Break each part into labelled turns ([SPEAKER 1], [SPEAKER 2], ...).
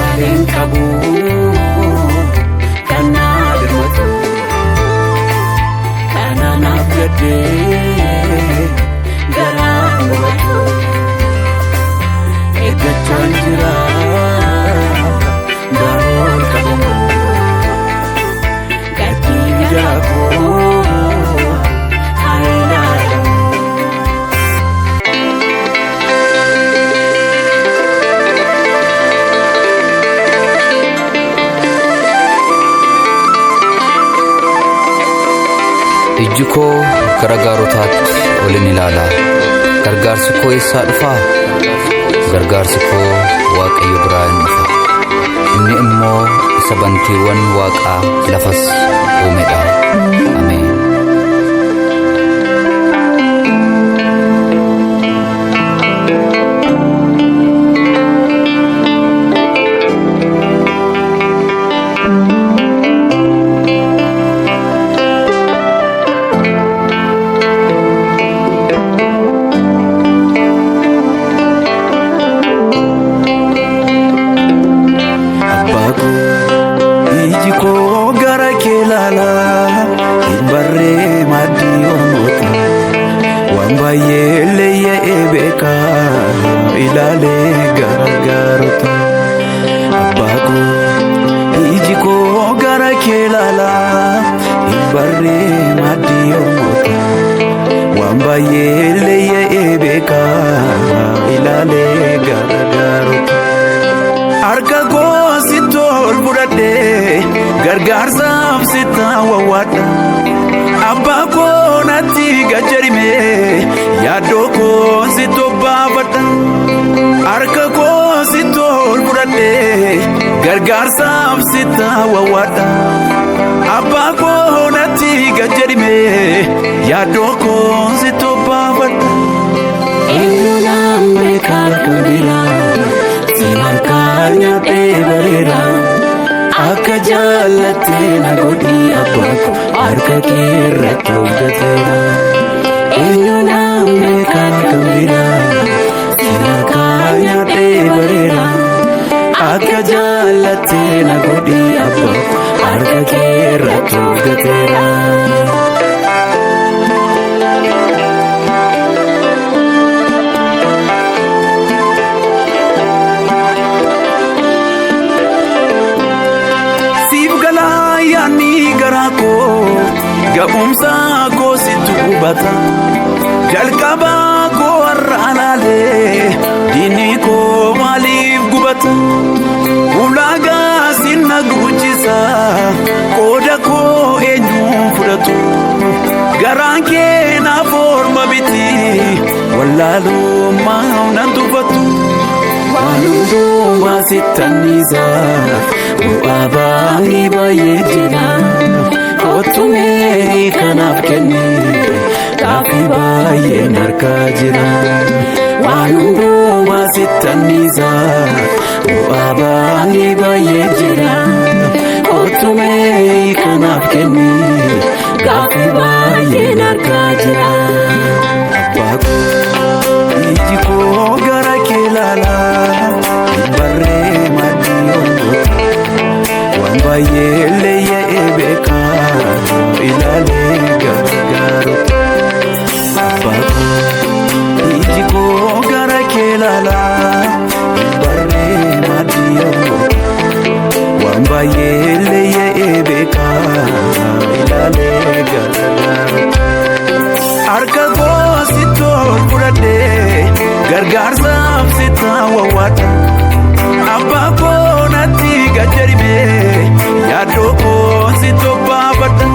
[SPEAKER 1] malen kabu kanad matu kanana gade garang matu egachanjira darol kabu gati jago
[SPEAKER 2] Ijjuko gargaarotaat olin ilaala gargaarsi koo eessaa dhufa gargaarsi koo waaqayyo biraa hin dhufa inni immoo isa bantiiwwan waaqaa lafas uumedha ameen.
[SPEAKER 1] Ilale gargaarota abbaako ijiko gara kelala ibarre madiyomota wambayele ye ebeka ilale gargaarota arka gositol budade gargaarsaaf sita wawada abbaako nati gajarime yaadoko sitobabada arka ko sitol budade gargaarsaaf sita wawada abba ko nati gajarime yaadoko sitobabada
[SPEAKER 3] enulambe kalkudira simankanya tebarera akka jaalate nagodi abba arka kirrato gatera enulambe kalkudira simankanya tebarera akka jaalate nagodi abba arka kirrato gatera
[SPEAKER 1] gabumsa ko situbata jalkaba ko arranale dini ko malif gubata ulaga sinna gujisa koda ko enyu fudatu garanke na forma biti wallalu mauna tubatu waludo wasitaniza uaba ibayejina otumeri kanaf kenni kafi baye narkajira waludo wasitaniza uaba ibayejina otumeri kanaf kenni kafi baye narkajira abbaako ijiko gara kelala barre madiyomota wambayele ye ebeka ilale gargaarota abbaako ijiko gara kelala barre madiyomota wambayele ye ebeka ilale gargaarota arka gositol budade gargaarsaaf sita wawada abbaako nati gajarime yaadoko sitobabada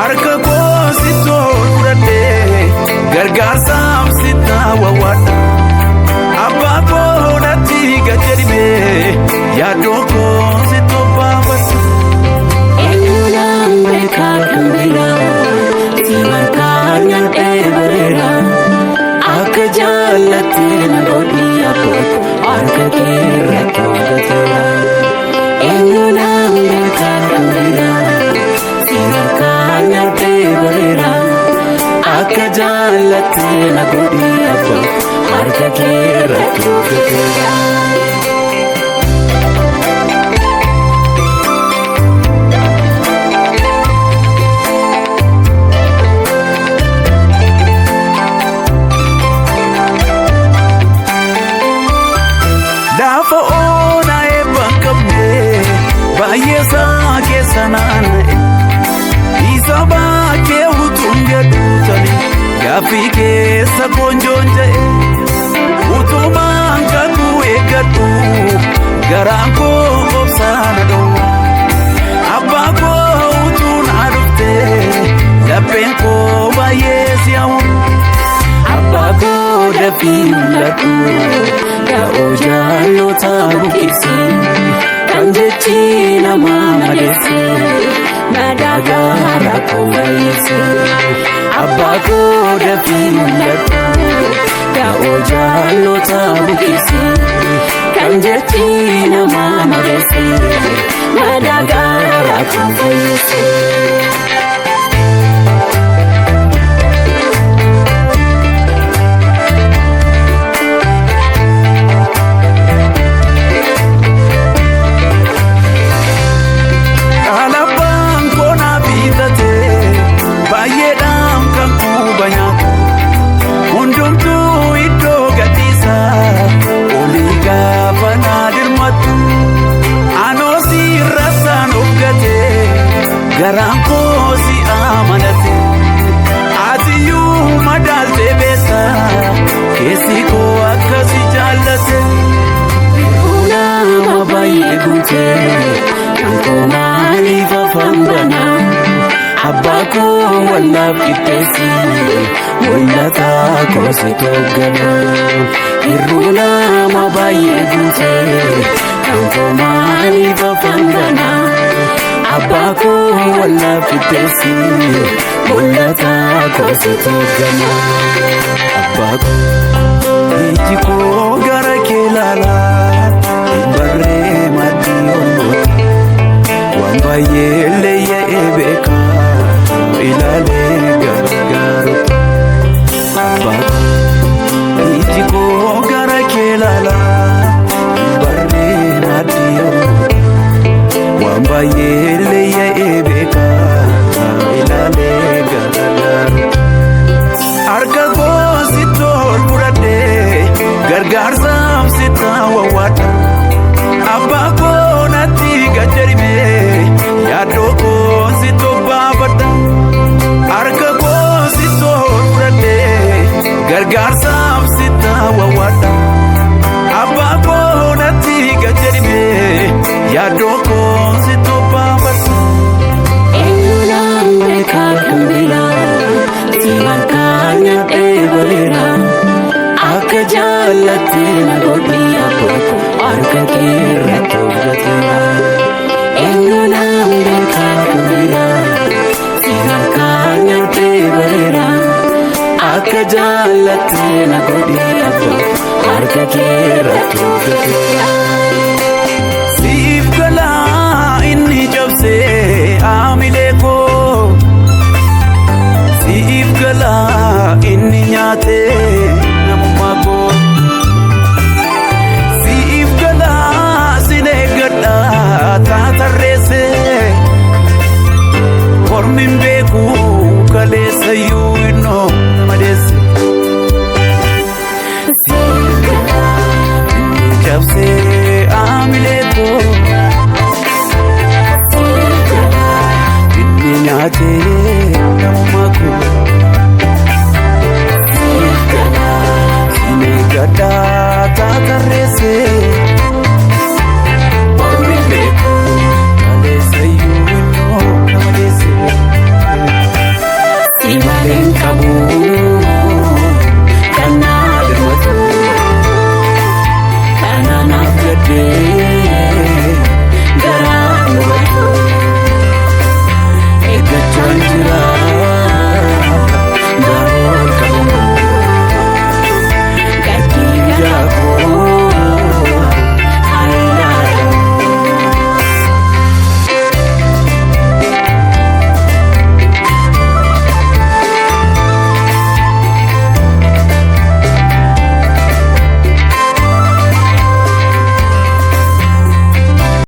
[SPEAKER 1] arka gositol budade gargaarsaaf sita wawada abbaako nati gajarime yaadoko sitobabada
[SPEAKER 3] enulambe kalkudira simankanya tebarera akka jaalate nagodi abba arka kirrato gatera enulambe kalkudira simankanya tebarera akka jaalate nagodi abba arka kirrato gatera
[SPEAKER 1] baay'eesa keessa naanna'e isa baakee utuun gadhuutani gaaffii keessa koonjoon ja'e utumaan kakuu eeggadhu garaan koo obsaana dhowwa abbaa koo utuun adufte lapheen koo baay'ee si'awu
[SPEAKER 3] abbaa koo dafii mul'adhu yaa'oo jaallota buqqisi kan jechi namaa madeesse madagaara koo fayyise abbaa koo dafii mul'adhu yaa'oo jaallota buqqisi kan jechi namaa madeesse madagaara koo fayyise.
[SPEAKER 1] garaan koo si amanate atiyuu madaalte beessa keessi koo akkasi jaallate
[SPEAKER 3] nama baay'ee guute kan koo maaliif afaan banaa abbaa koo wallaaf qixxeessi mul'ata koo si toggana hirruu nama baay'ee guute kan koo maaliif afaan banaa abbaa koo wallaaf qixxeessi mul'ata koo si toggana
[SPEAKER 1] abbaa koo iji koo gara kee laalaa hin barree maddii olmoota waan baay'ee leeyya'ee beekaa ilaalee gargaaruta abbaa koo iji koo gara kee laalaa hin barree maddii olmoota waan baay'ee leeyya'ee beekaa ilaalee gargaaruta harka koo sitti ol fudhadhee gargaarsaaf sitti wawwaadha abbaa koo natti gajjarimee yaaddoo koo sitti obbaafadha harka koo sitti ol fudhadhee gargaarsaaf sitti wawwaadha abbaa koo natti gajjarimee yaaddoo koo sitti obbaafadha.
[SPEAKER 3] eenyuudhaan beekaa kan biraa si harkaan nyaadhee goleera akka jaallattee na godhi abbaa koo harka kee irratti hojjeteera eenyuudhaan beekaa kan biraa si harkaan nyaadhee goleera akka jaallattee na godhi abbaa koo harka kee irratti hojjeteera.